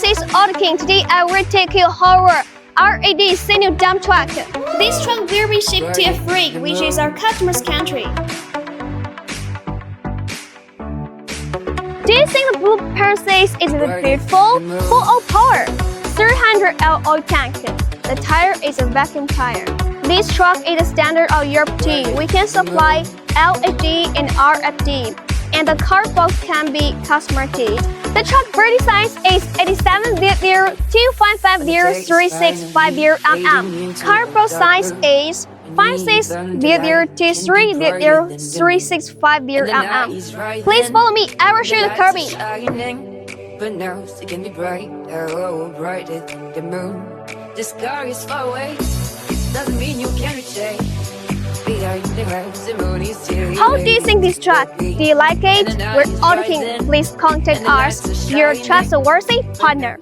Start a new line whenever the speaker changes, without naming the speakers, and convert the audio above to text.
this is auditing. Today I will take you over RAD senior dump truck. This truck will be shipped to Africa, which is our customer's country. Do you think the blue Mercedes is beautiful? Full of power. 300L oil tank. The tire is a vacuum tire. This truck is a standard of Europe too. We can supply LFD and RFD, and the car box can be customized. The truck body size is 870025503650 Car box size is 560023003650 Please follow me. I will show you the curving.
But now it can be bright, oh, brighter than the moon. The sky is far away. It doesn't mean you can't reach it. Behind the house, the moon is here.
How do you think this truck? Do you like it? We're auditing. Please contact us, your trustworthy partner.